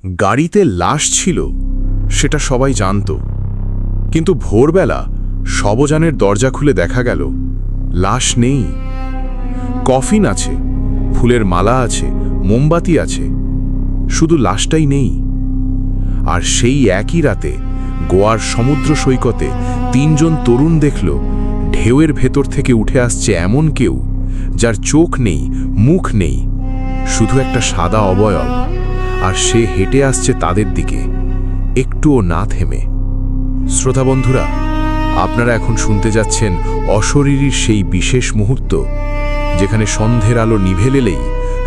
গাড়িতে লাশ ছিল সেটা সবাই জানত, কিন্তু ভোরবেলা শবযানের দরজা খুলে দেখা গেল লাশ নেই। কফিন আছে, ফুলের মালা আছে, মোমবাতি আছে, শুধু লাশটাই নেই। আর সেই একই রাতে গোয়ার সমুদ্র সৈকতে ৩ জন তরুণ দেখল ঢেউয়ের ভেতর থেকে উঠে আসছে এমন কেউ যার চোখ নেই, মুখ নেই, শুধু একটা সাদা অবয়ব, আর সে হেঁটে আসছে তাদের দিকে, একটুও না থেমে। শ্রোতা বন্ধুরা, আপনারা এখন শুনতে যাচ্ছেন অশরীরীর সেই বিশেষ মুহূর্ত, যেখানে সন্ধ্যের আলো নিভে এলেই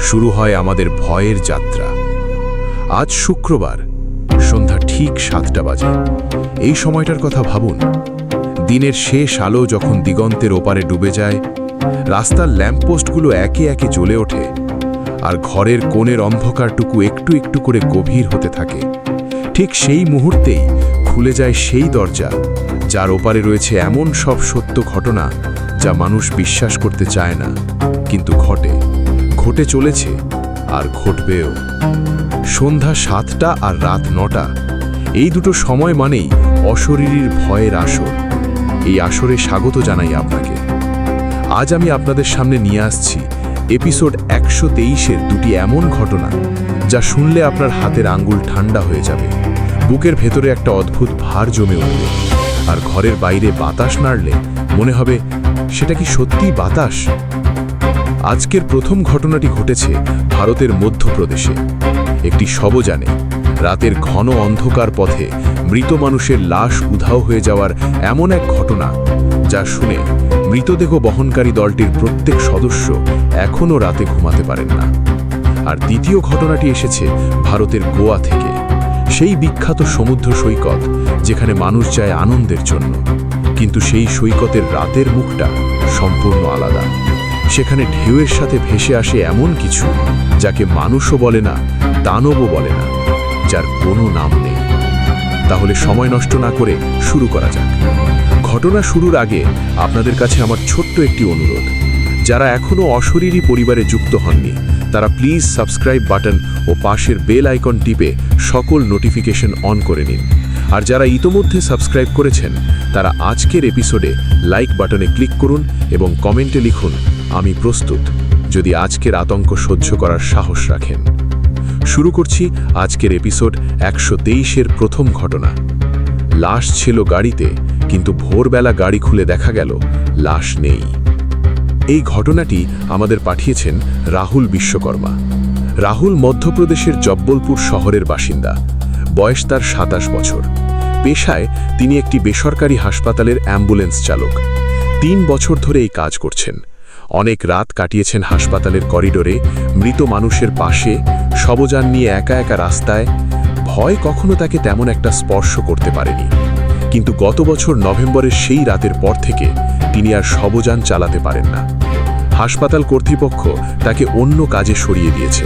শুরু হয় আমাদের ভয়ের যাত্রা। আজ শুক্রবার সন্ধ্যা ঠিক 7টা বাজে। এই সময়টার কথা ভাবুন। দিনের শেষ আলো যখন দিগন্তের ওপারে ডুবে যায়, রাস্তার ল্যাম্পপোস্টগুলো একে একে জ্বলে ওঠে, আর ঘরের কোণের অন্ধকারটুকু একটু একটু করে গভীর হতে থাকে। ঠিক সেই মুহূর্তেই খুলে যায় সেই দরজা, যার ওপারে রয়েছে এমন সব সত্য ঘটনা যা মানুষ বিশ্বাস করতে চায় না, কিন্তু ঘটে চলেছে আর ঘটবেও। সন্ধ্যা 7টা আর রাত 9টা, এই দুটো সময় মানেই অশরীরীর ভয়ের আসর। এই আসরে স্বাগত জানাই আপনাকে। আজ আমি আপনাদের সামনে নিয়ে আসছি এপিসোড 123-এর দুটি এমন ঘটনা যা শুনলে আপনার হাতের আঙ্গুল ঠান্ডা হয়ে যাবে, বুকের ভেতরে একটা অদ্ভুত ভার জমে উঠবে, আর ঘরের বাইরে বাতাস নাড়লে মনে হবে সেটা কি সত্যিই বাতাস। আজকের প্রথম ঘটনাটি ঘটেছে ভারতের মধ্যপ্রদেশে একটি শবযানে। রাতের ঘন অন্ধকার পথে মৃত মানুষের লাশ উধাও হয়ে যাওয়ার এমন এক ঘটনা যা শুনে মৃতদেহ বহনকারী দলটির প্রত্যেক সদস্য এখনও রাতে ঘুমাতে পারেন না। আর দ্বিতীয় ঘটনাটি এসেছে ভারতের গোয়া থেকে, সেই বিখ্যাত সমুদ্র সৈকত যেখানে মানুষ যায় আনন্দের জন্য, কিন্তু সেই সৈকতের রাতের মুখটা সম্পূর্ণ আলাদা। সেখানে ঢেউয়ের সাথে ভেসে আসে এমন কিছু যাকে মানুষও বলে না, দানবও বলে না, যার কোনো নাম নেই। তাহলে সময় নষ্ট না করে শুরু করা যাক। ঘটনা শুরুর আগে আপনাদের কাছে আমার ছোট্ট একটি অনুরোধ, যারা এখনও অশরীরী পরিবারে যুক্ত হননি তারা প্লিজ সাবস্ক্রাইব বাটন ও পাশের বেল আইকন টিপে সকল নোটিফিকেশন অন করে নিন। আর যারা ইতোমধ্যে সাবস্ক্রাইব করেছেন তারা আজকের এপিসোডে লাইক বাটনে ক্লিক করুন এবং কমেন্টে লিখুন, আমি প্রস্তুত, যদি আজকের আতঙ্ক সহ্য করার সাহস রাখেন। শুরু করছি আজকের এপিসোড 123-এর প্রথম ঘটনা। লাশ ছিল গাড়িতে, কিন্তু ভোরবেলা গাড়ি খুলে দেখা গেল লাশ নেই। এই ঘটনাটি আমাদের পাঠিয়েছেন রাহুল বিশ্বকর্মা। রাহুল মধ্যপ্রদেশের জব্বলপুর শহরের বাসিন্দা। বয়স তার 27 বছর। পেশায় তিনি একটি বেসরকারি হাসপাতালের অ্যাম্বুলেন্স চালক। 3 বছর ধরে এই কাজ করছেন। অনেক রাত কাটিয়েছেন হাসপাতালের করিডোরে, মৃত মানুষের পাশে, শবযান নিয়ে একা একা রাস্তায়। ভয় কখনো তাকে তেমন একটা স্পর্শ করতে পারেনি, কিন্তু গত বছর নভেম্বরের সেই রাতের পর থেকে তিনি আর শবযান চালাতে পারেন না। হাসপাতাল কর্তৃপক্ষ তাকে অন্য কাজে সরিয়ে দিয়েছে,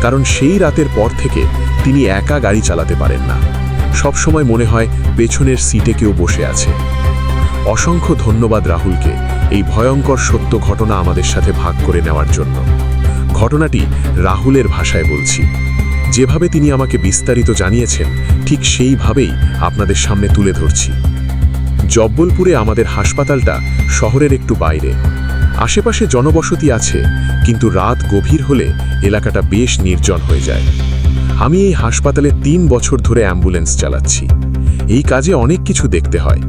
কারণ সেই রাতের পর থেকে তিনি একা গাড়ি চালাতে পারেন না। সবসময় মনে হয় পেছনের সিটে কেউ বসে আছে। অসংখ্য ধন্যবাদ রাহুলকে এই ভয়ঙ্কর সত্য ঘটনা আমাদের সাথে ভাগ করে নেওয়ার জন্য। ঘটনাটি রাহুলের ভাষায় বলছি। যেভাবে তিনি আমাকে বিস্তারিত জানিয়েছেন ঠিক সেইভাবেই আপনাদের সামনে তুলে ধরছি। জব্বলপুরে আমাদের হাসপাতালটা শহরের একটু বাইরে। আশেপাশে জনবসতি আছে, কিন্তু রাত গভীর হলে এলাকাটা বেশ নির্জন হয়ে যায়। আমি এই হাসপাতালে 3 বছর ধরে অ্যাম্বুলেন্স চালাচ্ছি। এই কাজে অনেক কিছু দেখতে হয়।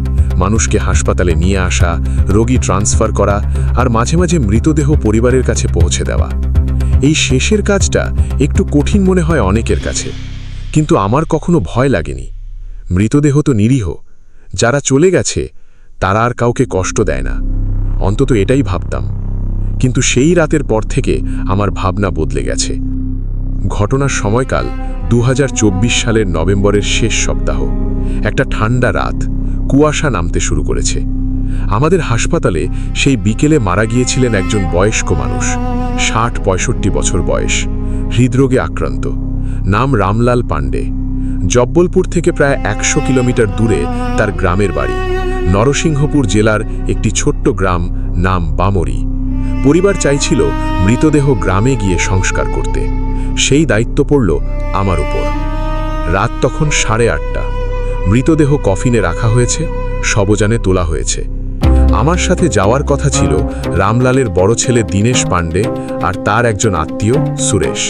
মানুষকে হাসপাতালে নিয়ে আসা, রোগী ট্রান্সফার করা, আর মাঝে মাঝে মৃতদেহ পরিবারের কাছে পৌঁছে দেওয়া। এই শেষের কাজটা একটু কঠিন মনে হয় অনেকের কাছে, কিন্তু আমার কখনো ভয় লাগেনি। মৃতদেহ তো নিরীহ, যারা চলে গেছে তারা আর কাউকে কষ্ট দেয় না, অন্তত এটাই ভাবতাম। কিন্তু সেই রাতের পর থেকে আমার ভাবনা বদলে গেছে। ঘটনার সময়কাল 2024 সালের নভেম্বরের শেষ সপ্তাহ। একটা ঠান্ডা রাত, কুয়াশা নামতে শুরু করেছে। আমাদের হাসপাতালে সেই বিকেলে মারা গিয়েছিলেন একজন বয়স্ক মানুষ, 60-65 বছর বয়স, হৃদরোগে আক্রান্ত। নাম রামলাল পাণ্ডে। জব্বলপুর থেকে প্রায় 100 কিলোমিটার দূরে তার গ্রামের বাড়ি। নরসিংহপুর জেলার একটি ছোট্ট গ্রাম, নাম বামরি। পরিবার চাইছিল মৃতদেহ গ্রামে গিয়ে সংস্কার করতে। সেই দায়িত্ব পড়ল আমার উপর। রাত তখন 8:30। মৃতদেহ কফিনে রাখা হয়েছে, শবযানে তোলা হয়েছে। আমার সাথে যাওয়ার কথা ছিল রামলালের বড় ছেলে দীনেশ পাণ্ডে আর তার একজন আত্মীয় সুরেশ।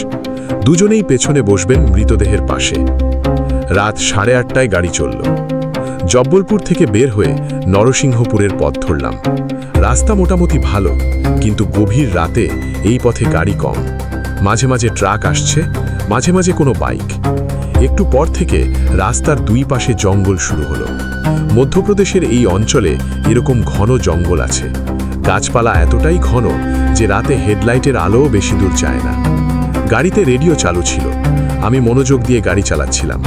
দুজনেই পেছনে বসবেন মৃতদেহের পাশে। রাত 8:30টায় গাড়ি চলল। জব্বলপুর থেকে বের হয়ে নরসিংহপুরের পথ ধরলাম। রাস্তা মোটামুটি ভালো, কিন্তু গভীর রাতে এই পথে গাড়ি কম। মাঝে মাঝে ট্রাক আসছে, মাঝে মাঝে কোনো বাইক। একটু পর থেকে রাস্তার দুই পাশে জঙ্গল শুরু হলো। মধ্যপ্রদেশের এই অঞ্চলে এরকম ঘন জঙ্গল আছে। গাছপালা এতটাই ঘন যে রাতে হেডলাইটের আলোও বেশি দূর যায় না। গাড়িতে রেডিও চালু ছিল। আমি মনোযোগ দিয়ে গাড়ি চালাচ্ছিলাম।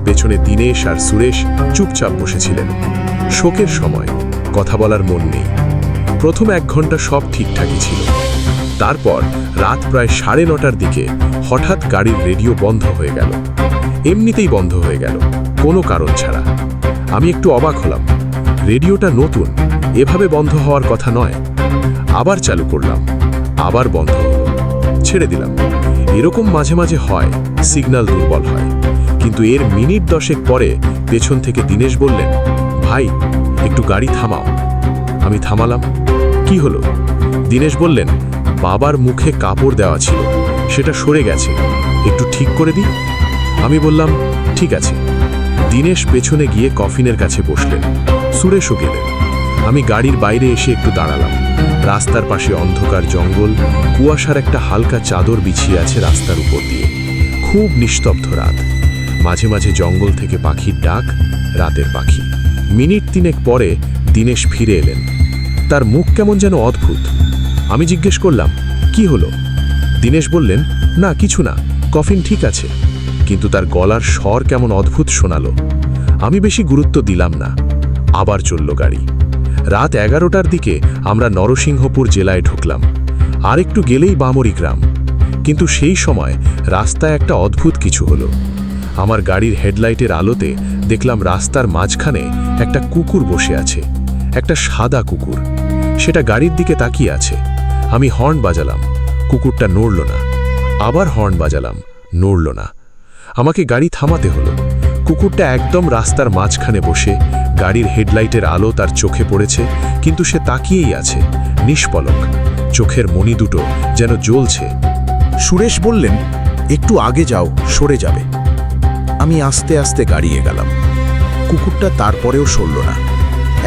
পেছনে দীনেশ আর সুরেশ চুপচাপ বসেছিলেন। শোকের সময়, কথা বলার মন নেই। প্রথম 1 ঘন্টা সব ঠিকঠাকই ছিল। তারপর রাত প্রায় 9:30টার দিকে হঠাৎ গাড়ির রেডিও বন্ধ হয়ে গেল। এমনিতেই বন্ধ হয়ে গেল, কোনো কারণ ছাড়া। আমি একটু অবাক হলাম। রেডিওটা নতুন, এভাবে বন্ধ হওয়ার কথা নয়। আবার চালু করলাম, আবার বন্ধ হলো। ছেড়ে দিলাম। এরকম মাঝে মাঝে হয়, সিগন্যাল দুর্বল হয়। কিন্তু এর মিনিট 10 পরে পেছন থেকে দীনেশ বললেন, ভাই একটু গাড়ি থামাও। আমি থামালাম। কি হলো? দীনেশ বললেন, বাবার মুখে কাপড় দেওয়া ছিল, সেটা সরে গেছে, একটু ঠিক করে দিই। আমি বললাম, ঠিক আছে। দীনেশ পেছনে গিয়ে কফিনের কাছে বসলেন। সুরেশও গেলেন। আমি গাড়ির বাইরে এসে একটু দাঁড়ালাম। রাস্তার পাশে অন্ধকার জঙ্গল, কুয়াশার একটা হালকা চাদর বিছিয়ে আছে রাস্তার উপর দিয়ে। খুব নিস্তব্ধ রাত। মাঝে মাঝে জঙ্গল থেকে পাখির ডাক, রাতের পাখি। মিনিট 3 পরে দীনেশ ফিরে এলেন। তার মুখ কেমন যেন অদ্ভুত। আমি জিজ্ঞেস করলাম, কি হলো? দীনেশ বললেন, না কিছু না, কফিন ঠিক আছে। কিন্তু তার গলার স্বর কেমন অদ্ভুত শোনালো। আমি বেশি গুরুত্ব দিলাম না। আবার চলল গাড়ি। রাত 11টার দিকে আমরা নরসিংহপুর জেলায় ঢুকলাম। আর একটু গেলেই বামরি গ্রাম। কিন্তু সেই সময় রাস্তায় একটা অদ্ভুত কিছু হলো। আমার গাড়ির হেডলাইটের আলোতে দেখলাম রাস্তার মাঝখানে একটা কুকুর বসে আছে, একটা সাদা কুকুর। সেটা গাড়ির দিকে তাকিয়ে আছে। আমি হর্ন বাজালাম, কুকুরটা নড়ল না। আবার হর্ন বাজালাম, নড়ল না। আমাকে গাড়ি থামাতে হলো। কুকুরটা একদম রাস্তার মাঝখানে বসে, গাড়ির হেডলাইটের আলো তার চোখে পড়েছে, কিন্তু সে তাকিয়েই আছে, নিষ্পলক। চোখের মণি দুটো যেন জ্বলছে। সুরেশ বললেন, একটু আগে যাও, সরে যাবে। আমি আস্তে আস্তে গাড়িয়ে গেলাম। কুকুরটা তারপরেও সরল না।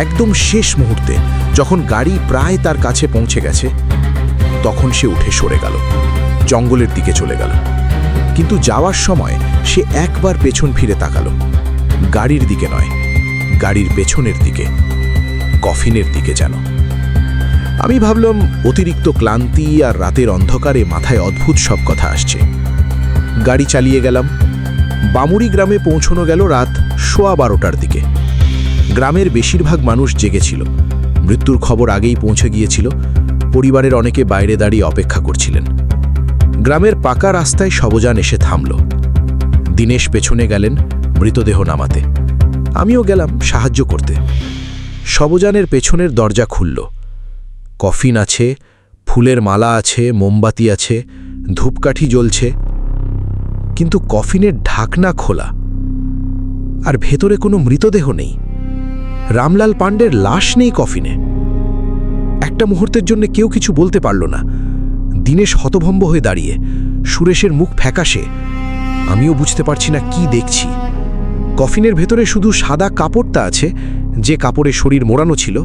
একদম শেষ মুহূর্তে যখন গাড়ি প্রায় তার কাছে পৌঁছে গেছে, তখন সে উঠে সরে গেল, জঙ্গলের দিকে চলে গেল। কিন্তু যাওয়ার সময় সে একবার পেছন ফিরে তাকালো। গাড়ির দিকে নয়, গাড়ির পেছনের দিকে, কফিনের দিকে যেন। আমি ভাবলাম, অতিরিক্ত ক্লান্তি আর রাতের অন্ধকারে মাথায় অদ্ভুত সব কথা আসছে। গাড়ি চালিয়ে গেলাম। বামুরি গ্রামে পৌঁছানো গেল রাত 12:15টার দিকে। গ্রামের বেশিরভাগ মানুষ জেগেছিল। মৃত্যুর খবর আগেই পৌঁছে গিয়েছিল। পরিবারের অনেকে বাইরে দাঁড়িয়ে অপেক্ষা করছিলেন। গ্রামের পাকা রাস্তায় শবযান এসে থামল। দীনেশ পেছনে গেলেন মৃতদেহ নামাতে। আমিও গেলাম সাহায্য করতে। শবযানের পেছনের দরজা খুলল। কফিন আছে, ফুলের মালা আছে, মোমবাতি আছে, ধূপকাঠি জ্বলছে। কিন্তু কফিনের ঢাকনা খোলা, আর ভেতরে কোনো মৃতদেহ নেই। রামলাল পাণ্ডের লাশ নেই কফিনে। একটা মুহূর্তের জন্য কেউ কিছু বলতে পারল না। দীনেশ হতভম্ব হয়ে দাঁড়িয়ে, সুরেশের মুখ ফ্যাকাশে। আমিও বুঝতে পারছি না কি দেখছি। কফিনের ভেতরে শুধু সাদা কাপড়টা আছে, যে কাপড়ে শরীর মোড়ানো ছিল,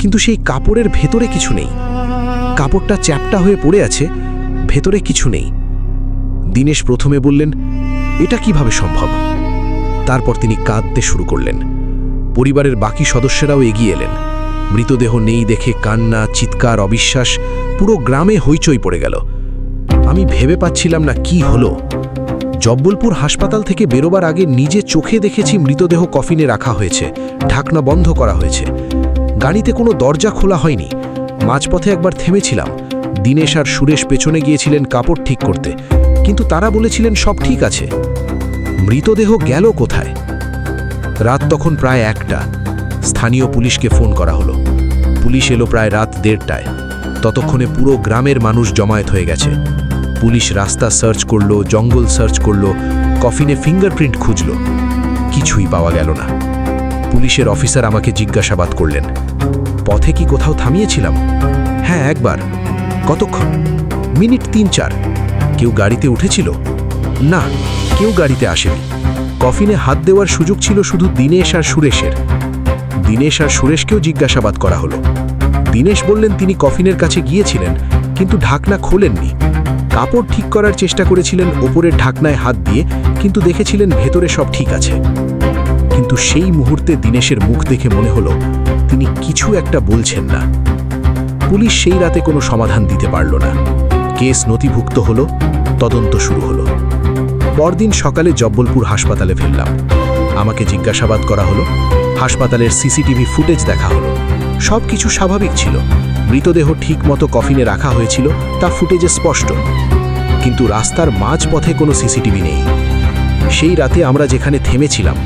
কিন্তু সেই কাপড়ের ভেতরে কিছু নেই। কাপড়টা চ্যাপ্টা হয়ে পড়ে আছে, ভেতরে কিছু নেই। দীনেশ প্রথমে বললেন, এটা কিভাবে সম্ভব? তারপর তিনি কাঁদতে শুরু করলেন। পরিবারের বাকি সদস্যরাও এগিয়ে এলেন। মৃতদেহ নেই দেখে কান্না, চিৎকার, অবিশ্বাস, পুরো গ্রামে হইচই পড়ে গেল। আমি ভেবে পাচ্ছিলাম না কি হলো। জব্বলপুর হাসপাতাল থেকে বেরোবার আগে নিজে চোখে দেখেছি মৃতদেহ কফিনে রাখা হয়েছে, ঢাকনা বন্ধ করা হয়েছে। গাড়িতে কোনো দরজা খোলা হয়নি। মাঝপথে একবার থেমেছিলাম। দীনেশ আর সুরেশ পেছনে গিয়েছিলেন কাপড় ঠিক করতে, কিন্তু তারা বলেছিলেন সব ঠিক আছে। মৃতদেহ গেল কোথায়? রাত তখন প্রায় 1টা। স্থানীয় পুলিশকে ফোন করা হলো। পুলিশ এলো প্রায় রাত 1:30টায়। ততক্ষণে পুরো গ্রামের মানুষ জমায়েত হয়ে গেছে। পুলিশ রাস্তা সার্চ করলো, জঙ্গল সার্চ করলো, কফিনে ফিঙ্গারপ্রিন্ট খুঁজল, কিছুই পাওয়া গেল না। পুলিশের অফিসার আমাকে জিজ্ঞাসাবাদ করলেন, পথে কি কোথাও থামিয়েছিলাম? হ্যাঁ, একবার। কতক্ষণ? মিনিট 3-4। কেউ গাড়িতে উঠেছিল? না, কেউ গাড়িতে আসেনি। কফিনে হাত দেওয়ার সুযোগ ছিল শুধু দীনেশ আর সুরেশের। দীনেশ আর সুরেশকেও জিজ্ঞাসাবাদ করা হলো। দীনেশ বললেন তিনি কফিনের কাছে গিয়েছিলেন, কিন্তু ঢাকনা খোলেননি। কাপড় ঠিক করার চেষ্টা করেছিলেন ওপরের ঢাকনায় হাত দিয়ে, কিন্তু দেখেছিলেন ভেতরে সব ঠিক আছে। কিন্তু সেই মুহূর্তে দীনেশের মুখ দেখে মনে হলো তিনি কিছু একটা বলছেন না। পুলিশ সেই রাতে কোনো সমাধান দিতে পারল না। কেস নথিভুক্ত হলো, তদন্ত শুরু হলো। পরদিন সকালে জব্বলপুর হাসপাতালে ফেললাম। আমাকে জিজ্ঞাসাবাদ করা হলো। হাসপাতালের সিসিটিভি ফুটেজ দেখা হলো। সব কিছু স্বাভাবিক ছিল। মৃতদেহ ঠিক মতো কফিনে রাখা হয়েছিল, তা ফুটেজে স্পষ্ট। কিন্তু রাস্তার মাঝপথে কোনো সিসিটিভি নেই। সেই রাতে আমরা যেখানে থেমেছিলাম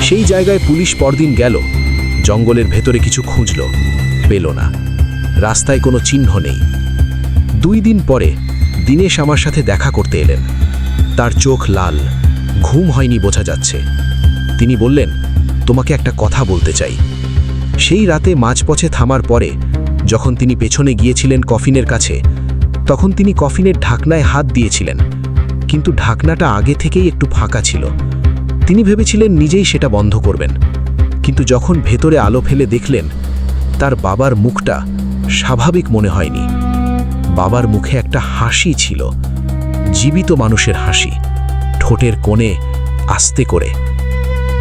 সেই জায়গায় পুলিশ পরদিন গেল, জঙ্গলের ভেতরে কিছু খুঁজল, পেল না। রাস্তায় কোনো চিহ্ন নেই। 2 দিন পরে দীনেশ আমার সাথে দেখা করতে এলেন। তার চোখ লাল, ঘুম হয়নি বোঝা যাচ্ছে। তিনি বললেন, তোমাকে একটা কথা বলতে চাই। সেই রাতে মাঝপথে থামার পরে যখন তিনি পেছনে গিয়েছিলেন কফিনের কাছে, তখন তিনি কফিনের ঢাকনায় হাত দিয়েছিলেন, কিন্তু ঢাকনাটা আগে থেকেই একটু ফাঁকা ছিল। তিনি ভেবেছিলেন নিজেই সেটা বন্ধ করবেন, কিন্তু যখন ভেতরে আলো ফেলে দেখলেন তার বাবার মুখটা স্বাভাবিক মনে হয়নি। বাবার মুখে একটা হাসি ছিল, জীবিত মানুষের হাসি, ঠোঁটের কোণে আস্তে করে।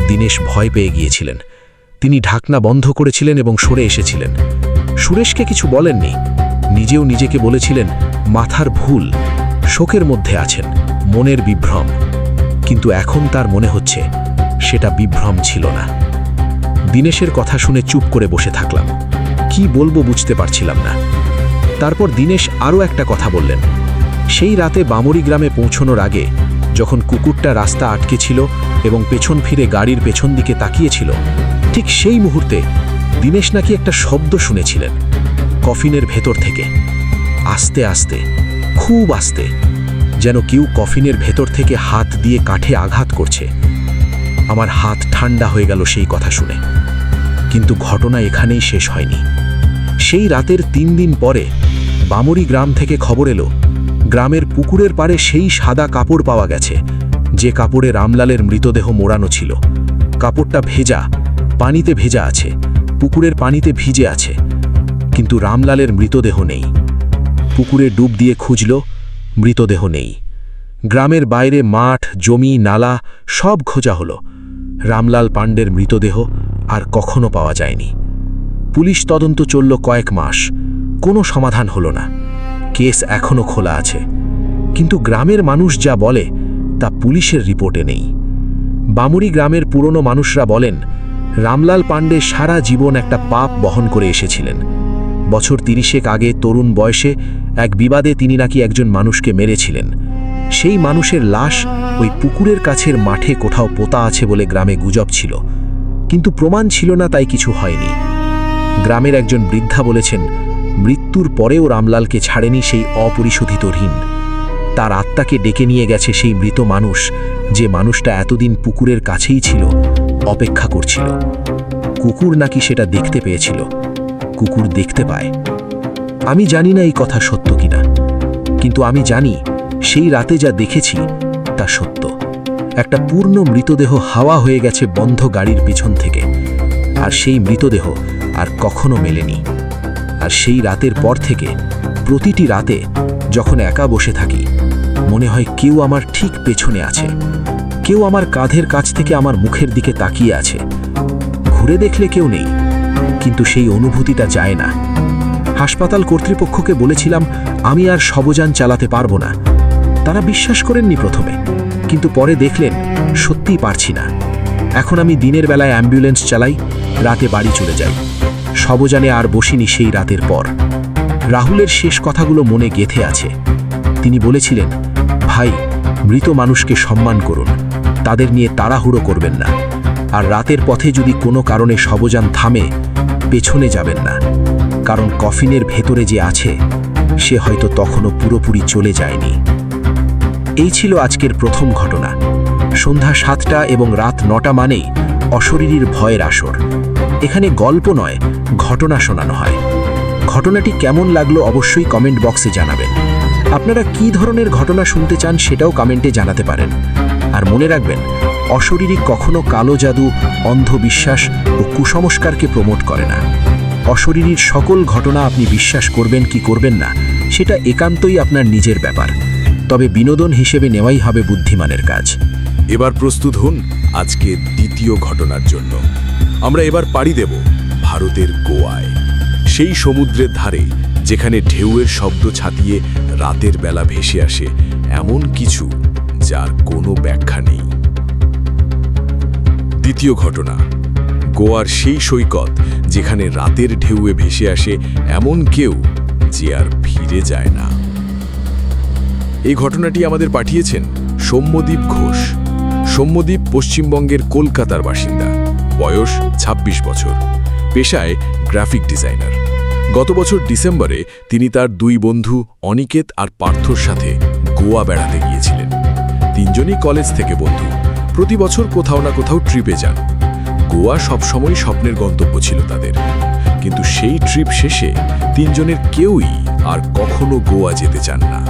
দীনেশ ভয় পেয়ে গিয়েছিলেন। তিনি ঢাকনা বন্ধ করেছিলেন এবং সরে এসেছিলেন। সুরেশকে কিছু বলেননি, নিজেও নিজেকে বলেছিলেন মাথার ভুল, শোকের মধ্যে আছেন, মনের বিভ্রম। কিন্তু এখন তার মনে হচ্ছে সেটা বিভ্রম ছিল না। দীনেশের কথা শুনে চুপ করে বসে থাকলাম। কি বলবো বুঝতে পারছিলাম না। তারপর দীনেশ আরও একটা কথা বললেন। সেই রাতে বামুরি গ্রামে পৌঁছানোর আগে যখন কুকুরটা রাস্তা আটকে ছিল এবং পেছন ফিরে গাড়ির পেছন দিকে তাকিয়েছিল, ঠিক সেই মুহূর্তে দীনেশ নাকি একটা শব্দ শুনেছিলেন কফিনের ভেতর থেকে, আস্তে আস্তে, খুব আস্তে, যেন কেউ কফিনের ভেতর থেকে হাত দিয়ে কাঠে আঘাত করছে। আমার হাত ঠান্ডা হয়ে গেল সেই কথা শুনে। কিন্তু ঘটনা এখানেই শেষ হয়নি। সেই রাতের 3 দিন পরে বামুরি গ্রাম থেকে খবর এলো গ্রামের পুকুরের পাড়ে সেই সাদা কাপড় পাওয়া গেছে যে কাপড়ে রামলালের মৃতদেহ মোড়ানো ছিল। কাপড়টা ভেজা, পানিতে ভেজা আছে, পুকুরের পানিতে ভিজে আছে, কিন্তু রামলালের মৃতদেহ নেই। পুকুরে ডুব দিয়ে খুঁজল, মৃতদেহ নেই। গ্রামের বাইরে মাঠ, জমি, নালা সব খোঁজা হলো। রামলাল পাণ্ডের মৃতদেহ আর কখনো পাওয়া যায়নি। পুলিশ তদন্ত চলল কয়েক মাস, কোনো সমাধান হলো না। কেস এখনো খোলা আছে, কিন্তু গ্রামের মানুষ যা বলে তা পুলিশের রিপোর্টে নেই। বামুরি গ্রামের পুরনো মানুষরা বলেন রামলাল পাণ্ডে সারা জীবন একটা পাপ বহন করে এসেছিলেন। বছর 30 আগে তরুণ বয়সে এক বিবাদে তিনি নাকি একজন মানুষকে মেরেছিলেন। সেই মানুষের লাশ ওই পুকুরের কাছের মাঠে কোথাও পোতা আছে বলে গ্রামে গুজব ছিল, কিন্তু প্রমাণ ছিল না, তাই কিছু হয়নি। গ্রামের একজন বৃদ্ধা বলেছেন মৃত্যুর পরেও রামলালকে ছাড়েনি সেই অপরিশোধিত ঋণ। তার আত্মাকে ডেকে নিয়ে গেছে সেই মৃত মানুষ, যে মানুষটা এতদিন পুকুরের কাছেই ছিল, অপেক্ষা করছিল। কুকুর নাকি সেটা দেখতে পেয়েছিল। কুকুর দেখতে পায়। আমি জানি না এই কথা সত্য কিনা, কিন্তু আমি জানি সেই রাতে যা দেখেছি তা সত্য। একটা পূর্ণ মৃতদেহ হাওয়া হয়ে গেছে বন্ধ গাড়ির পিছন থেকে, আর সেই মৃতদেহ আর কখনো মেলেনি। আর সেই রাতের পর থেকে প্রতিটি রাতে যখন একা বসে থাকি, মনে হয় কেউ আমার ঠিক পেছনে আছে, কেউ আমার কাঁধের কাছ থেকে আমার মুখের দিকে তাকিয়ে আছে। ঘুরে দেখলে কেউ নেই, কিন্তু সেই অনুভূতিটা যায় না। হাসপাতাল কর্তৃপক্ষকে বলেছিলাম আমি আর শবযান চালাতে পারবো না। তারা বিশ্বাস করেননি প্রথমে, কিন্তু পরে দেখলেন সত্যিই পারছি না। এখন আমি দিনের বেলায় অ্যাম্বুলেন্স চালাই, রাতে বাড়ি চলে যাই। শবযানে আর বসিনি সেই রাতের পর। রাহুলের শেষ কথাগুলো মনে গেঁথে আছে। তিনি বলেছিলেন, ভাই, মৃত মানুষকে সম্মান করুন, তাদের নিয়ে তাড়াহুড়ো করবেন না। আর রাতের পথে যদি কোনো কারণে শবযান থামে, পেছনে যাবেন না, কারণ কফিনের ভেতরে যে আছে সে হয়তো তখনও পুরোপুরি চলে যায়নি। এই ছিল আজকের প্রথম ঘটনা। সন্ধ্যা 7টা এবং রাত 9টা মানেই অশরীরীর ভয়ের আসর। এখানে গল্প নয়, ঘটনা শোনানো হয়। ঘটনাটি কেমন লাগলো অবশ্যই কমেন্ট বক্সে জানাবেন। আপনারা কী ধরনের ঘটনা শুনতে চান সেটাও কমেন্টে জানাতে পারেন। আর মনে রাখবেন, অশরীরী কখনো কালো জাদু, অন্ধবিশ্বাস ও কুসংস্কারকে প্রমোট করে না। অশরীরীর সকল ঘটনা আপনি বিশ্বাস করবেন কি করবেন না সেটা একান্তই আপনার নিজের ব্যাপার, তবে বিনোদন হিসেবে নেওয়াই হবে বুদ্ধিমানের কাজ। এবার প্রস্তুত হন আজকে দ্বিতীয় ঘটনার জন্য। আমরা এবার পাড়ি দেব ভারতের গোয়ায়, সেই সমুদ্রের ধারে যেখানে ঢেউয়ের শব্দ ছাতিয়ে রাতের বেলা ভেসে আসে এমন কিছু যার কোনো ব্যাখ্যা নেই। দ্বিতীয় ঘটনা, গোয়ার সেই সৈকত যেখানে রাতের ঢেউয়ে ভেসে আসে এমন কেউ যে আর ফিরে যায় না। এই ঘটনাটি আমাদের পাঠিয়েছেন সৌম্যদীপ ঘোষ। সৌম্যদীপ পশ্চিমবঙ্গের কলকাতার বাসিন্দা, বয়স 26 বছর, পেশায় গ্রাফিক ডিজাইনার। গত বছর ডিসেম্বরে তিনি তার 2 বন্ধু অনিকেত আর পার্থর সাথে গোয়া বেড়াতে গিয়েছিলেন। 3 জনই কলেজ থেকে বন্ধু, প্রতি বছর কোথাও না কোথাও ট্রিপে যান। গোয়া সবসময় স্বপ্নের গন্তব্য ছিল তাদের, কিন্তু সেই ট্রিপ শেষে 3 জনের কেউই আর কখনো গোয়া যেতে চান না,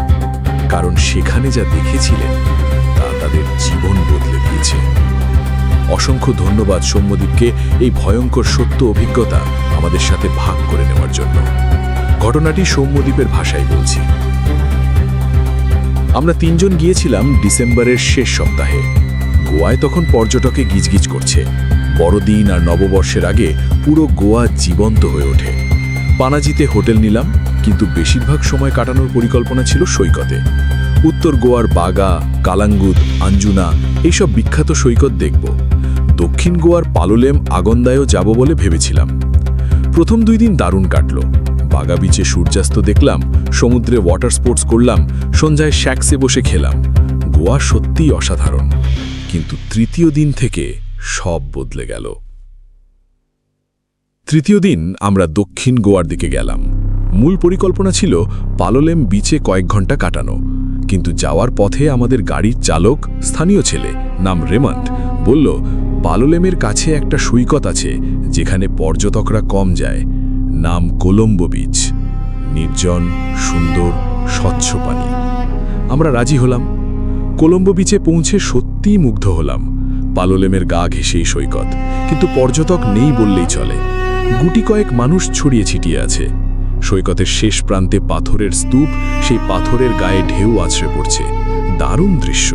কারণ সেখানে যা দেখেছিলেন তা তাদের জীবন বদলে দিয়েছে। অসংখ্য ধন্যবাদ সৌম্যদীপকে এই ভয়ঙ্কর সত্য অভিজ্ঞতা আমাদের সাথে ভাগ করে নেওয়ার জন্য। ঘটনাটি সৌম্যদীপের ভাষায় বলছি। আমরা 3 জন গিয়েছিলাম ডিসেম্বরের শেষ সপ্তাহে। গোয়ায় তখন পর্যটকে গিজগিজ করছে। বড়দিন আর নববর্ষের আগে পুরো গোয়া জীবন্ত হয়ে ওঠে। পানাজিতে হোটেল নিলাম, কিন্তু বেশিরভাগ সময় কাটানোর পরিকল্পনা ছিল সৈকতে। উত্তর গোয়ার বাগা, কালাঙ্গুদ, আঞ্জুনা এইসব বিখ্যাত সৈকত দেখব। দক্ষিণ গোয়ার পালোলেম, আগন্দায়ও যাব বলে ভেবেছিলাম। প্রথম 2 দিন দারুণ কাটল। বাগা বিচে সূর্যাস্ত দেখলাম, সমুদ্রে ওয়াটার স্পোর্টস করলাম, সন্ধ্যায় শ্যাক্সে বসে খেলাম। গোয়া সত্যিই অসাধারণ, কিন্তু তৃতীয় দিন থেকে সব বদলে গেল। তৃতীয় দিন আমরা দক্ষিণ গোয়ার দিকে গেলাম। মূল পরিকল্পনা ছিল পালোলেম বিচে কয়েক ঘন্টা কাটানো, কিন্তু যাওয়ার পথে আমাদের গাড়ির চালক, স্থানীয় ছেলে, নাম রেমন্ড, বলল পালোলেমের কাছে একটা সৈকত আছে যেখানে পর্যটকরা কম যায়। নাম কোলম্বো বিচ। নির্জন, সুন্দর, স্বচ্ছ পানি। আমরা রাজি হলাম। কোলম্বো বিচে পৌঁছে সত্যিই মুগ্ধ হলাম। পালোলেমের গা ঘেঁষেই সৈকত, কিন্তু পর্যটক নেই বললেই চলে। গুটি কয়েক মানুষ ছড়িয়ে ছিটিয়ে আছে। সৈকতের শেষ প্রান্তে পাথরের স্তূপ, সেই পাথরের গায়ে ঢেউ আছড়ে পড়ছে। দারুণ দৃশ্য।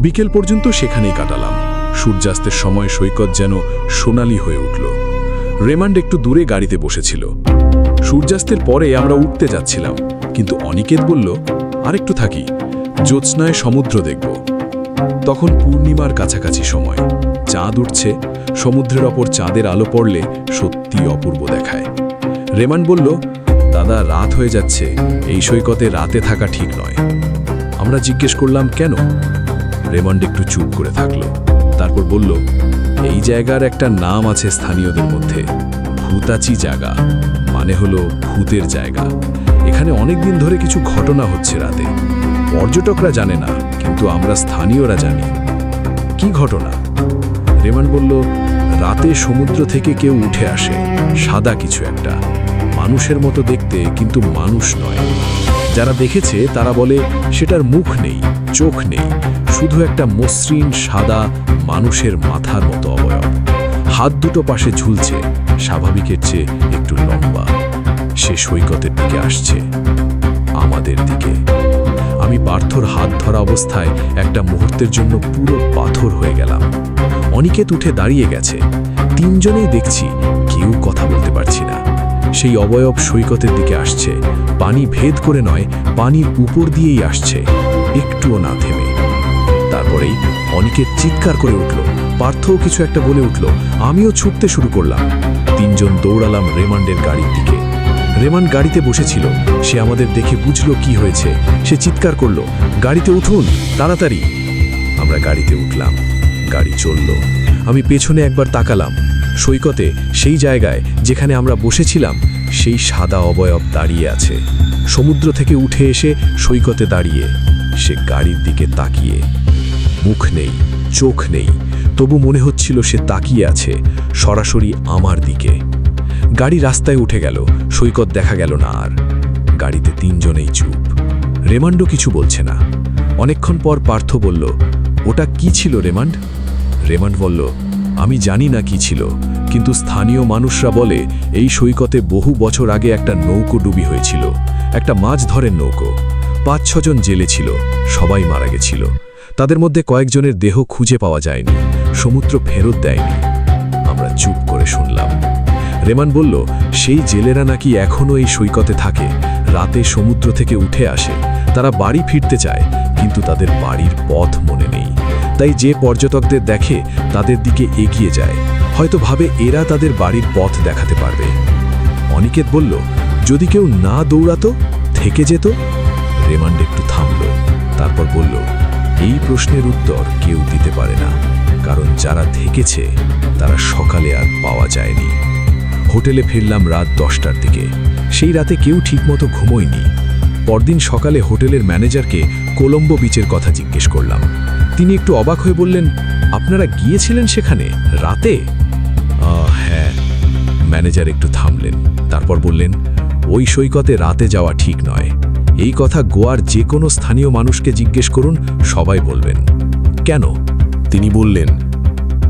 বিকেল পর্যন্ত সেখানেই কাটালাম। সূর্যাস্তের সময় সৈকত যেন সোনালি হয়ে উঠল। রেমান্ড একটু দূরে গাড়িতে বসেছিল। সূর্যাস্তের পরে আমরা উঠতে যাচ্ছিলাম, কিন্তু অনিকেত বলল আরেকটু থাকি, জ্যোৎস্নায় সমুদ্র দেখব। তখন পূর্ণিমার কাছাকাছি সময়, চাঁদ উঠছে। সমুদ্রের ওপর চাঁদের আলো পড়লে সত্যি অপূর্ব দেখায়। রেমান্ড বলল, দাদা রাত হয়ে যাচ্ছে, এই সৈকতে রাতে থাকা ঠিক নয়। আমরা জিজ্ঞেস করলাম কেন? রেমান্ড একটু চুপ করে থাকলো, তারপর বলল, এই জায়গার একটা নাম আছে স্থানীয়দের মধ্যে, ভূতাচি জায়গা, মানে হলো ভূতের জায়গা। এখানে অনেক দিন ধরে কিছু ঘটনা হচ্ছে রাতে। পর্যটকরা জানে না, কিন্তু আমরা স্থানীয়রা জানি। কি ঘটনা? রেমান্ড বলল, রাতে সমুদ্র থেকে কেউ উঠে আসে, সাদা কিছু একটা, মানুষের মতো দেখতে কিন্তু মানুষ নয়। যারা দেখেছে তারা বলে সেটার মুখ নেই, চোখ নেই, শুধু একটা মসৃণ সাদা মানুষের মাথার মতো অবয়ব। হাত দুটো পাশে ঝুলছে, স্বাভাবিকের চেয়ে একটু লম্বা। সে সৈকতের দিকে আসছে, আমাদের দিকে। আমি পার্থর হাত ধরা অবস্থায় একটা মুহূর্তের জন্য পুরো পাথর হয়ে গেলাম। অনিকেত উঠে দাঁড়িয়ে গেছে। 3 জনেই দেখছি, কেউ কথা বলতে পারছি না। সেই অবয়ব সৈকতের দিকে আসছে, পানি ভেদ করে নয়, পানির উপর দিয়েই আসছে, একটুও না থেমে। তারপরেই অনিকেত চিৎকার করে উঠল, পার্থও কিছু একটা বলে উঠল, আমিও ছুটতে শুরু করলাম। 3 জন দৌড়ালাম রেমান্ডের গাড়ির দিকে। রেমান্ড গাড়িতে বসেছিল। সে আমাদের দেখে বুঝলো কি হয়েছে। সে চিৎকার করল, গাড়িতে উঠুন তাড়াতাড়ি। আমরা গাড়িতে উঠলাম। গাড়ি চলল। আমি পেছনে একবার তাকালাম। সৈকতে সেই জায়গায় যেখানে আমরা বসেছিলাম, সেই সাদা অবয়ব দাঁড়িয়ে আছে। সমুদ্র থেকে উঠে এসে সৈকতে দাঁড়িয়ে। সে গাড়ির দিকে তাকিয়ে, মুখ নেই, চোখ নেই, তবু মনে হচ্ছিল সে তাকিয়ে আছে সরাসরি আমার দিকে। গাড়ি রাস্তায় উঠে গেল, সৈকত দেখা গেল না আর। গাড়িতে তিনজনেই চুপ। রেমান্ডও কিছু বলছে না। অনেকক্ষণ পর পার্থ বলল, ওটা কি ছিল রেমান্ড? রেমান্ড বলল, আমি জানি না কি ছিল, কিন্তু স্থানীয় মানুষরা বলে এই সৈকতে বহু বছর আগে একটা নৌকো ডুবি হয়েছিল, একটা মাছ ধরের নৌকো। 5-6 জন জেলে ছিল, সবাই মারা গেছিল। তাদের মধ্যে কয়েকজনের দেহ খুঁজে পাওয়া যায়নি, সমুদ্র ফেরত দেয়নি। আমরা চুপ করে শুনলাম। রেমান বলল, সেই জেলেরা নাকি এখনও এই সৈকতে থাকে, রাতে সমুদ্র থেকে উঠে আসে। তারা বাড়ি ফিরতে চায়, কিন্তু তাদের বাড়ির পথ মনে নেই। তাই যে পর্যটকদের দেখে তাদের দিকে এগিয়ে যায়, হয়তো ভাবে এরা তাদের বাড়ির পথ দেখাতে পারবে। অনিকেত বলল, যদি কেউ না দৌড়াতো, থেকে যেত? রেমান্ড একটু থামল, তারপর বলল, এই প্রশ্নের উত্তর কেউ দিতে পারে না, কারণ যারা থেকেছে তারা সকালে আর পাওয়া যায়নি। হোটেলে ফিরলাম রাত 10টার দিকে। সেই রাতে কেউ ঠিকমতো ঘুমোয়নি। পরদিন সকালে হোটেলের ম্যানেজারকে কোলম্বো বিচের কথা জিজ্ঞেস করলাম। তিনি একটু অবাক হয়ে বললেন, আপনারা গিয়েছিলেন সেখানে রাতে? হ্যাঁ। ম্যানেজার একটু থামলেন, তারপর বললেন, ওই সৈকতে রাতে যাওয়া ঠিক নয়। এই কথা গোয়ার যে কোনো স্থানীয় মানুষকে জিজ্ঞেস করুন, সবাই বলবেন। কেন? তিনি বললেন,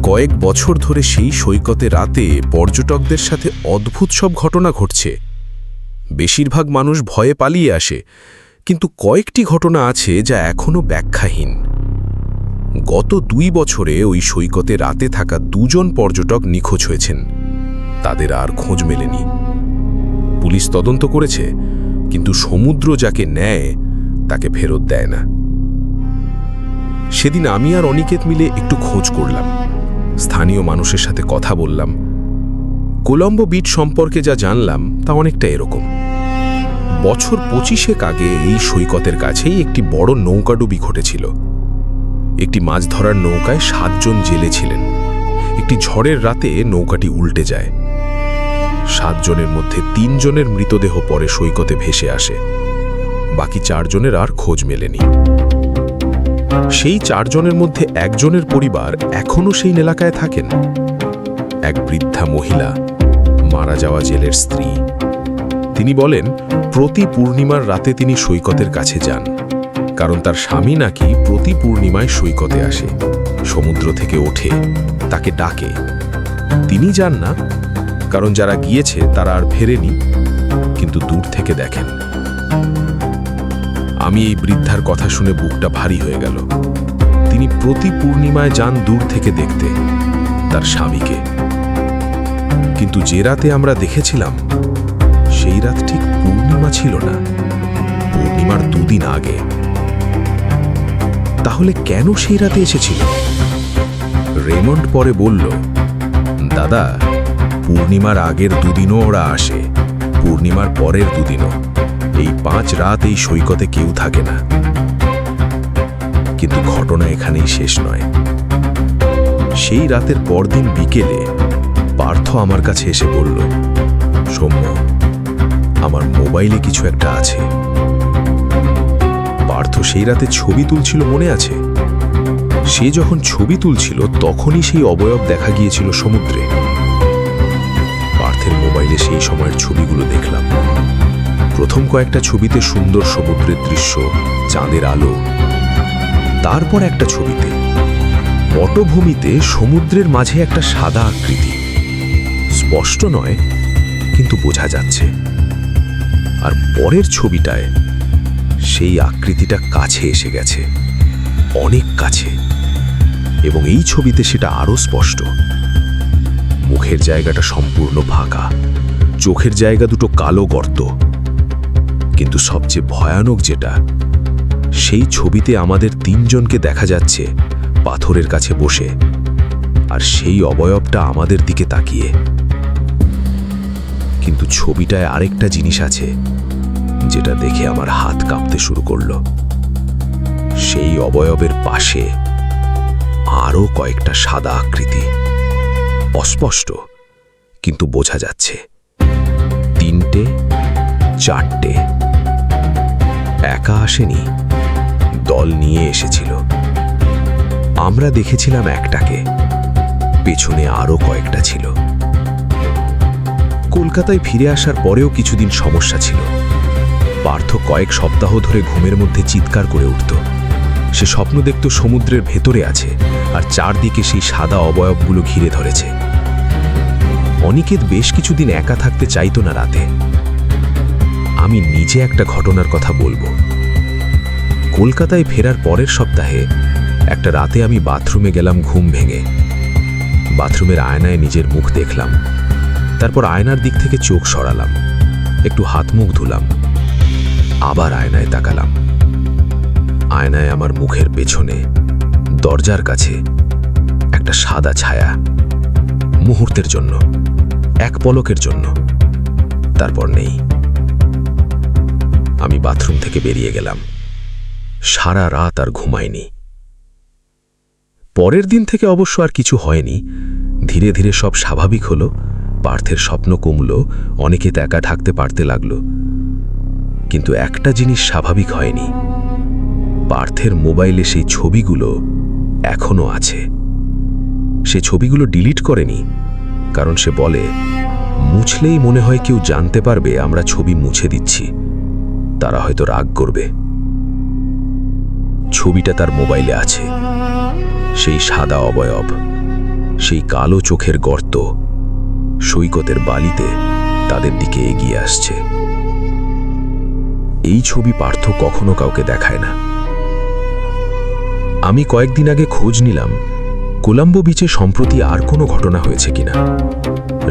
কয়েক বছর ধরে সেই সৈকতে রাতে পর্যটকদের সাথে অদ্ভুত সব ঘটনা ঘটছে। বেশিরভাগ মানুষ ভয়ে পালিয়ে আসে, কিন্তু কয়েকটি ঘটনা আছে যা এখনও ব্যাখ্যাহীন। গত 2 বছরে ওই সৈকতে রাতে থাকা 2 জন পর্যটক নিখোঁজ হয়েছেন। তাদের আর খোঁজ মেলেনি। পুলিশ তদন্ত করেছে, কিন্তু সমুদ্র যাকে নেয় তাকে ফেরত দেয় না। সেদিন আমি আর অনিকেত মিলে একটু খোঁজ করলাম, স্থানীয় মানুষের সাথে কথা বললাম। কোলম্বো বিচ সম্পর্কে যা জানলাম তা অনেকটা এরকম। বছর 25 আগে এই সৈকতের কাছেই একটি বড় নৌকাডুবি ঘটেছিল। একটি মাছ ধরার নৌকায় 7 জন জেলে ছিলেন। একটি ঝড়ের রাতে নৌকাটি উল্টে যায়। 7 জনের মধ্যে 3 জনের মৃতদেহ পরে সৈকতে ভেসে আসে। বাকি 4 জনের আর খোঁজ মেলেনি। সেই 4 জনের মধ্যে একজনের পরিবার এখনও সেই এলাকায় থাকেন। এক বৃদ্ধা মহিলা, মারা যাওয়া জেলের স্ত্রী। তিনি বলেন, প্রতি পূর্ণিমার রাতে তিনি সৈকতের কাছে যান, কারণ তার স্বামী নাকি প্রতি পূর্ণিমায় সৈকতে আসে, সমুদ্র থেকে ওঠে, তাকে ডাকে। তিনি যান না, কারণ যারা গিয়েছে তারা আর ফেরেনি, কিন্তু দূর থেকে দেখেন। আমি এই বৃদ্ধার কথা শুনে বুকটা ভারী হয়ে গেল। তিনি প্রতি পূর্ণিমায় যান দূর থেকে দেখতে তার স্বামীকে। কিন্তু যে রাতে আমরা দেখেছিলাম, সেই রাত ঠিক পূর্ণিমা ছিল না, পূর্ণিমার 2 দিন আগে। তাহলে কেন সেই রাতে এসেছিল? রেমন্ড পরে বলল, দাদা, পূর্ণিমার আগের 2 দিনও ওরা আসে, পূর্ণিমার পরের 2 দিনও। এই 5 রাত এই সৈকতে কেউ থাকে না। কিন্তু ঘটনা এখানেই শেষ নয়। সেই রাতের পরদিন বিকেলে পার্থ আমার কাছে এসে বলল, সৌম্য, আমার মোবাইলে কিছু একটা আছে। পার্থ সেই রাতে ছবি তুলছিল, মনে আছে? সে যখন ছবি তুলছিল তখনই সেই অবয়ব দেখা গিয়েছিল সমুদ্রে। পার্থের মোবাইলে সেই সময়ের ছবিগুলো দেখলাম। প্রথম কয়েকটা ছবিতে সুন্দর সমুদ্রের দৃশ্য, চাঁদের আলো। তারপর একটা ছবিতে পটভূমিতে সমুদ্রের মাঝে একটা সাদা আকৃতি, স্পষ্ট নয় কিন্তু বোঝা যাচ্ছে। আর পরের ছবিটায় সেই আকৃতিটা কাছে এসে গেছে, অনেক কাছে, এবং এই ছবিতে সেটা আরো স্পষ্ট। মুখের জায়গাটা সম্পূর্ণ ফাঁকা, চোখের জায়গা দুটো কালো গর্ত। কিন্তু সবচেয়ে ভয়ানক যেটা, সেই ছবিতে আমাদের 3 জনকে দেখা যাচ্ছে পাথরের কাছে বসে, আর সেই অবয়বটা আমাদের দিকে তাকিয়ে। কিন্তু ছবিটায় আরেকটা জিনিস আছে যেটা দেখে আমার হাত কাঁপতে শুরু করলো। সেই অবয়বের পাশে আরও কয়েকটা সাদা আকৃতি, অস্পষ্ট কিন্তু বোঝা যাচ্ছে। 3টে 4টে। একা আসেনি, দল নিয়ে এসেছিল। আমরা দেখেছিলাম একটাকে, পেছনে আরও কয়েকটা ছিল। কলকাতায় ফিরে আসার পরেও কিছুদিন সমস্যা ছিল। পার্থ কয়েক সপ্তাহ ধরে ঘুমের মধ্যে চিৎকার করে উঠত। সে স্বপ্ন দেখত সমুদ্রের ভেতরে আছে, আর চারদিকে সেই সাদা অবয়বগুলো ঘিরে ধরেছে। অনিকেত বেশ কিছুদিন একা থাকতে চাইতো না রাতে। আমি নিজে একটা ঘটনার কথা বলবো। কলকাতায় ফেরার পরের সপ্তাহে একটা রাতে আমি বাথরুমে গেলাম ঘুম ভেঙে। বাথরুমের আয়নায় নিজের মুখ দেখলাম, তারপর আয়নার দিক থেকে চোখ সরালাম, একটু হাত মুখ ধুলাম, আবার আয়নায় তাকালাম। আয়নায় আমার মুখের পেছনে দরজার কাছে একটা সাদা ছায়া। মুহূর্তের জন্য, এক পলকের জন্য, তারপর নেই। আমি বাথরুম থেকে বেরিয়ে গেলাম। সারা রাত আর ঘুমাইনি। পরের দিন থেকে অবশ্য আর কিছু হয়নি। ধীরে ধীরে সব স্বাভাবিক হলো। পার্থের স্বপ্ন কমল, অনেকে একা থাকতে পারতে লাগলো। কিন্তু একটা জিনিস স্বাভাবিক হয়নি। পার্থের মোবাইলে সেই ছবিগুলো এখনো আছে। সে ছবিগুলো ডিলিট করেনি, কারণ সে বলে, মুছলেই মনে হয় কেউ জানতে পারবে আমরা ছবি মুছে দিচ্ছি, তারা হয়তো রাগ করবে। ছবিটা তার মোবাইলে আছে, সেই সাদা অবয়ব, সেই কালো চোখের গর্ত সৈকতের বালিতে তাদের দিকে এগিয়ে আসছে। এই ছবি পার্থ কখনো কাউকে দেখায় না। আমি কয়েকদিন আগে খোঁজ নিলাম কোলাম্বো বিচে সম্প্রতি আর কোনো ঘটনা হয়েছে কিনা।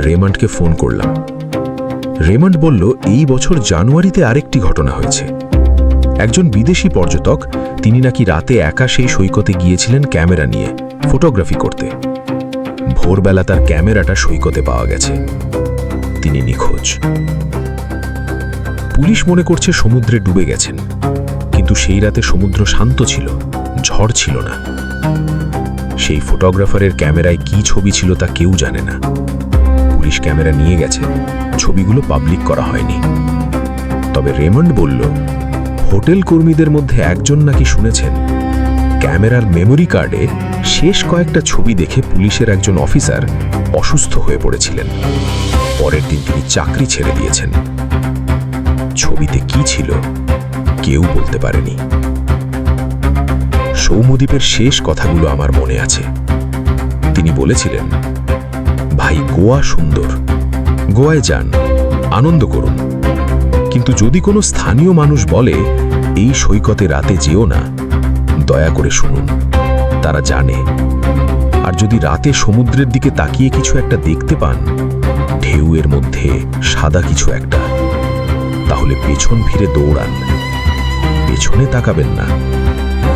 রেমন্ডকে ফোন করলাম। রেমন্ড বলল, এই বছর জানুয়ারিতে আরেকটি ঘটনা হয়েছে। একজন বিদেশি পর্যটক, তিনি নাকি রাতে একা সেই সৈকতে গিয়েছিলেন ক্যামেরা নিয়ে ফটোগ্রাফি করতে। ভোরবেলা তার ক্যামেরাটা সৈকতে পাওয়া গেছে। তিনি নিখোঁজ। পুলিশ মনে করছে সমুদ্রে ডুবে গেছেন, কিন্তু সেই রাতে সমুদ্র শান্ত ছিল, ঝড় ছিল না। সেই ফটোগ্রাফারের ক্যামেরায় কি ছবি ছিল তা কেউ জানে না। পুলিশ ক্যামেরা নিয়ে গেছে, ছবিগুলো পাবলিক করা হয়নি। তবে রেমন্ড বলল, হোটেল কর্মীদের মধ্যে একজন নাকি শুনেছেন ক্যামেরার মেমোরি কার্ডে শেষ কয়েকটা ছবি দেখে পুলিশের একজন অফিসার অসুস্থ হয়ে পড়েছিলেন। পরের দিন তিনি চাকরি ছেড়ে দিয়েছেন। ছবিতে কি ছিল কেউ বলতে পারেনি। সৌম্যদীপের শেষ কথাগুলো আমার মনে আছে। তিনি বলেছিলেন, ভাই, গোয়া সুন্দর, গোয়ায় যান, আনন্দ করুন, কিন্তু যদি কোনো স্থানীয় মানুষ বলে এই সৈকতে রাতে যেও না, দয়া করে শুনুন, তারা জানে। আর যদি রাতে সমুদ্রের দিকে তাকিয়ে কিছু একটা দেখতে পান, ঢেউয়ের মধ্যে সাদা কিছু একটা, তাহলে পেছন ফিরে দৌড়ান। পেছনে তাকাবেন না,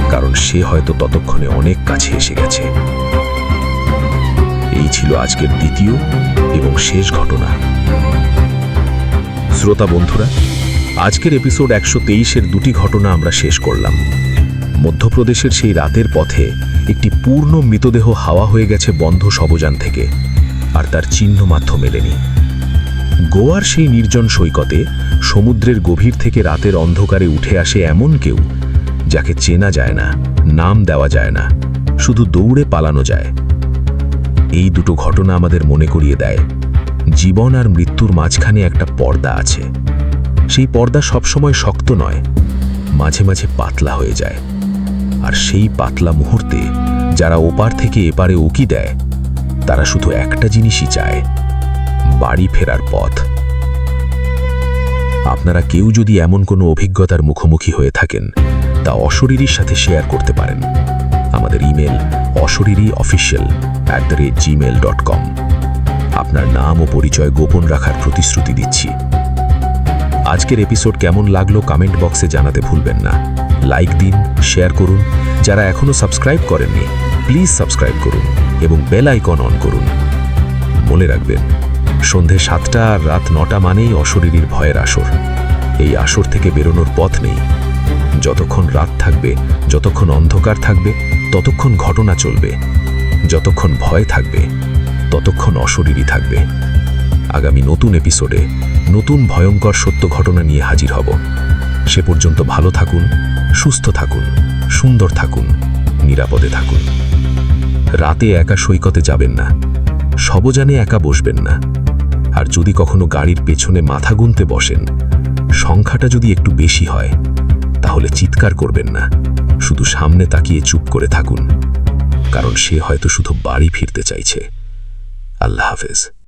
কারণ সে হয়তো ততক্ষণে অনেক কাছে এসে গেছে। এই ছিল আজকের দ্বিতীয় এবং শেষ ঘটনা। শ্রোতা বন্ধুরা, আজকের এপিসোড 123-এর দুটি ঘটনা আমরা শেষ করলাম। মধ্যপ্রদেশের সেই রাতের পথে একটি পূর্ণ মৃতদেহ হাওয়া হয়ে গেছে বন্ধ শবযান থেকে, আর তার চিহ্ন মাত্র মেলেনি। গোয়ার সেই নির্জন সৈকতে সমুদ্রের গভীর থেকে রাতের অন্ধকারে উঠে আসে এমন কেউ যাকে চেনা যায় না, নাম দেওয়া যায় না, শুধু দৌড়ে পালানো যায়। এই দুটো ঘটনা আমাদের মনে করিয়ে দেয়, জীবন আর মৃত্যুর মাঝখানে একটা পর্দা আছে। সেই পর্দা সবসময় শক্ত নয়, মাঝে মাঝে পাতলা হয়ে যায়। আর সেই পাতলা মুহূর্তে যারা ওপার থেকে এপারে উকি দেয়, তারা শুধু একটা জিনিসই চায়, বাড়ি ফেরার পথ। আপনারা কেউ যদি এমন কোনো অভিজ্ঞতার মুখোমুখি হয়ে থাকেন, তা অশরীরীর সাথে শেয়ার করতে পারেন। আমাদের ইমেল অশরীরী@gmail.com। আপনার নাম ও পরিচয় গোপন রাখার প্রতিশ্রুতি দিচ্ছি। আজকের এপিসোড কেমন লাগলো কমেন্ট বক্সে জানাতে ভুলবেন না। লাইক দিন, শেয়ার করুন। যারা এখনো সাবস্ক্রাইব করেননি, প্লিজ সাবস্ক্রাইব করুন এবং বেল আইকন অন করুন। মনে রাখবেন, সন্ধে 7টা আর রাত 9টা মানেই অশরীরীর ভয়ের আসর। এই আসর থেকে বেরোনোর পথ নেই। যতক্ষণ রাত থাকবে, যতক্ষণ অন্ধকার থাকবে, ততক্ষণ ঘটনা চলবে। যতক্ষণ ভয় থাকবে, ততক্ষণ অশরীরী থাকবে। আগামী নতুন এপিসোডে নতুন ভয়ঙ্কর সত্য ঘটনা নিয়ে হাজির হব। সে পর্যন্ত ভালো থাকুন, সুস্থ থাকুন। সুন্দর থাকুন, নিরাপদে থাকুন। রাতে একা সৈকতে যাবেন না, সবজানে একা বসবেন না। আর যদি কখনো গাড়ির পেছনে মাথা গুনতে বসেন, সংখ্যাটা যদি একটু বেশি হয়, তাহলে চিৎকার করবেন না, শুধু সামনে তাকিয়ে চুপ করে থাকুন, কারণ সে হয়তো শুধু বাড়ি ফিরতে চাইছে। আল্লাহ হাফেজ।